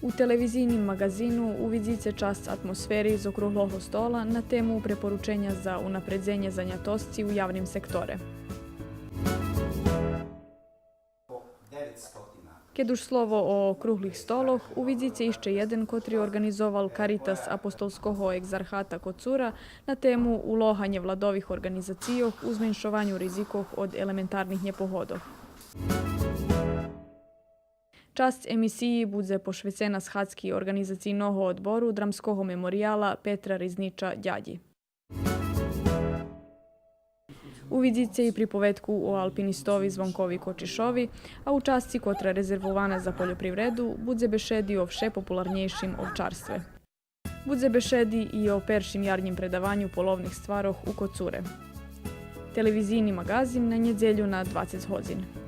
U televizijnim magazinu uvidzi čast atmosferi iz okruglog stola na temu preporučenja za unapredzenje zanjatosti u javnim sektore. Keduž slovo o okruglih stoloh, uvidzi išće jeden, kotri organizoval Caritas apostolskoho egzarhata Kocura na temu ulohanje vladovih organizacijoh u zmenšovanju rizikoh od elementarnih njepohodov. Čast emisiji budze pošvecena shadski organizacijnoho odboru Dramskoho memorijala Petra Rizniča-Đađi. Uvidzi i pripovedku o alpinistovi Zvonkovi Kočišovi, a u časci kotra rezervovana za poljoprivredu budze bešedi o vše popularnjejšim ovčarstve. Budze bešedi i o peršim jarnjim predavanju polovnih stvaroh u Kocure. Televizijni magazin na njedzelju na 20 hodin.